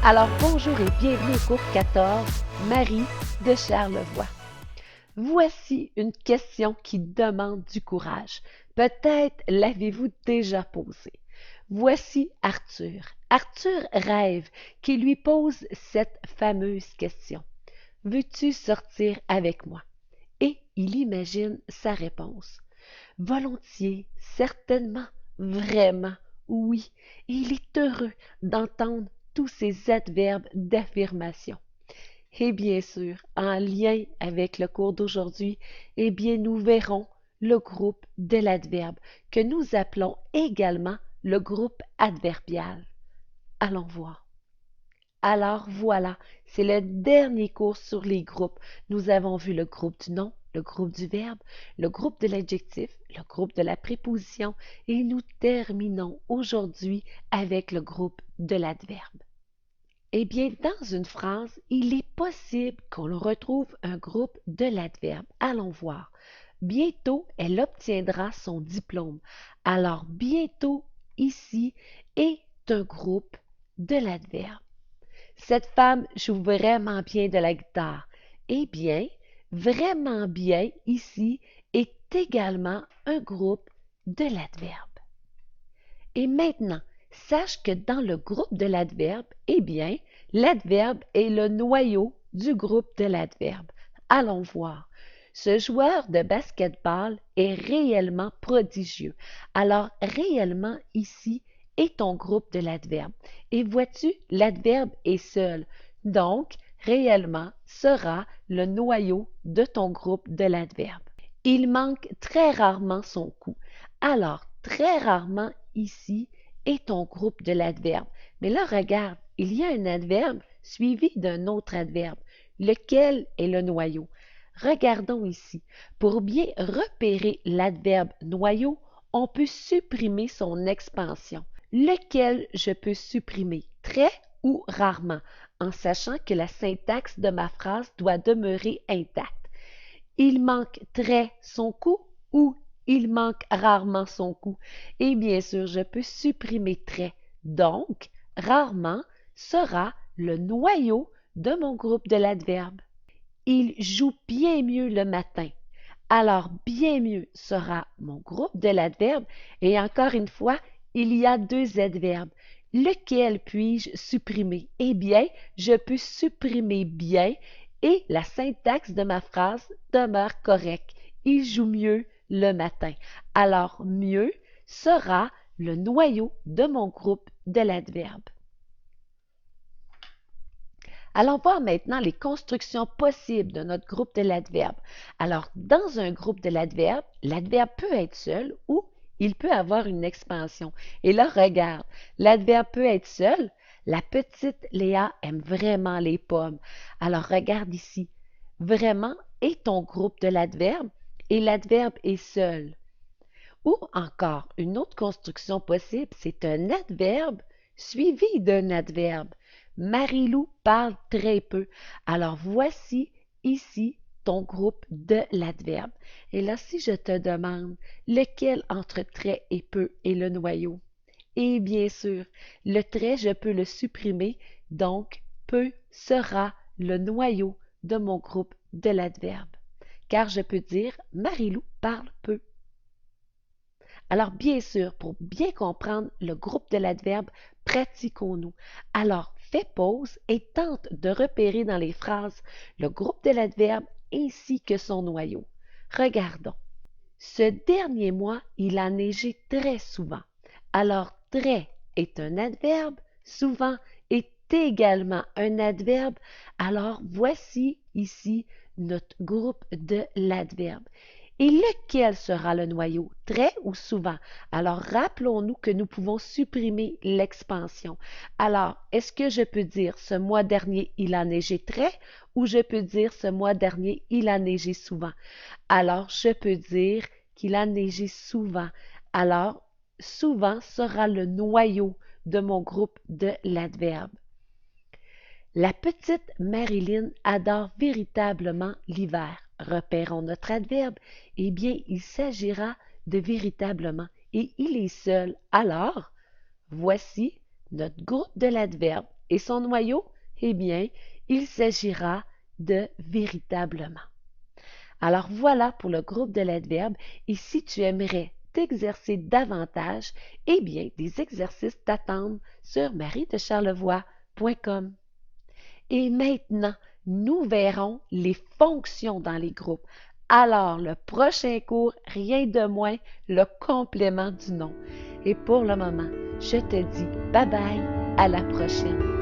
Alors bonjour et bienvenue au cours 14, Marie de Charlevoix. Voici une question qui demande du courage. Peut-être l'avez-vous déjà posée. Voici Arthur. Arthur rêve qui lui pose cette fameuse question. Veux-tu sortir avec moi? Et il imagine sa réponse. Volontiers, certainement, vraiment, oui, et il est heureux d'entendre tous ces adverbes d'affirmation. Et bien sûr, en lien avec le cours d'aujourd'hui, eh bien, nous verrons le groupe de l'adverbe, que nous appelons également le groupe adverbial. Allons voir. Alors voilà, c'est le dernier cours sur les groupes. Nous avons vu le groupe du nom, le groupe du verbe, le groupe de l'adjectif, le groupe de la préposition et nous terminons aujourd'hui avec le groupe de l'adverbe. Eh bien, dans une phrase, il est possible qu'on retrouve un groupe de l'adverbe. Allons voir. Bientôt, elle obtiendra son diplôme. Alors, bientôt, ici, est un groupe de l'adverbe. Cette femme joue vraiment bien de la guitare. Eh bien, vraiment bien ici est également un groupe de l'adverbe. Et maintenant, sache que dans le groupe de l'adverbe, eh bien, l'adverbe est le noyau du groupe de l'adverbe. Allons voir. Ce joueur de basketball est réellement prodigieux. Alors, réellement ici est ton groupe de l'adverbe. Et vois-tu, l'adverbe est seul. Donc, réellement sera le noyau de ton groupe de l'adverbe. Il manque très rarement son coup. Alors, très rarement ici est ton groupe de l'adverbe. Mais là, regarde, il y a un adverbe suivi d'un autre adverbe. Lequel est le noyau? Regardons ici. Pour bien repérer l'adverbe noyau, on peut supprimer son expansion. Lequel je peux supprimer? Très ou rarement, en sachant que la syntaxe de ma phrase doit demeurer intacte. Il manque très son coup ou il manque rarement son coup? Et bien sûr, je peux supprimer très. Donc, rarement sera le noyau de mon groupe de l'adverbe. Il joue bien mieux le matin. Alors, bien mieux sera mon groupe de l'adverbe. Et encore une fois, il y a deux adverbes. Lequel puis-je supprimer? Eh bien, je peux supprimer bien et la syntaxe de ma phrase demeure correcte. Il joue mieux le matin. Alors, mieux sera le noyau de mon groupe de l'adverbe. Allons voir maintenant les constructions possibles de notre groupe de l'adverbe. Alors, dans un groupe de l'adverbe, l'adverbe peut être seul ou il peut avoir une expansion. Et là, regarde, l'adverbe peut être seul. La petite Léa aime vraiment les pommes. Alors, regarde ici. Vraiment est ton groupe de l'adverbe et l'adverbe est seul. Ou encore, une autre construction possible, c'est un adverbe suivi d'un adverbe. Marie-Lou parle très peu. Alors voici ici ton groupe de l'adverbe. Et là, si je te demande lequel entre très et peu est le noyau, et bien sûr, le trait, je peux le supprimer, donc peu sera le noyau de mon groupe de l'adverbe. Car je peux dire Marie-Lou parle peu. Alors, bien sûr, pour bien comprendre le groupe de l'adverbe, pratiquons-nous. Alors, fais pause et tente de repérer dans les phrases le groupe de l'adverbe ainsi que son noyau. Regardons. Ce dernier mois, il a neigé très souvent. Alors, très est un adverbe, souvent est également un adverbe. Alors, voici ici notre groupe de l'adverbe. Et lequel sera le noyau? Très ou souvent? Alors, rappelons-nous que nous pouvons supprimer l'expansion. Alors, est-ce que je peux dire ce mois dernier, il a neigé très ou je peux dire ce mois dernier, il a neigé souvent? Alors, je peux dire qu'il a neigé souvent. Alors, souvent sera le noyau de mon groupe de l'adverbe. La petite Marilyn adore véritablement l'hiver. Repérons notre adverbe. Eh bien, il s'agira de véritablement et il est seul. Alors, voici notre groupe de l'adverbe Et son noyau? Eh bien, il s'agira de véritablement. Alors voilà pour le groupe de l'adverbe. Et si tu aimerais t'exercer davantage, eh bien, des exercices t'attendent sur mariedecharlevoix.com. Et maintenant, nous verrons les fonctions dans les groupes. Alors, le prochain cours, rien de moins, le complément du nom. Et pour le moment, je te dis bye bye, à la prochaine.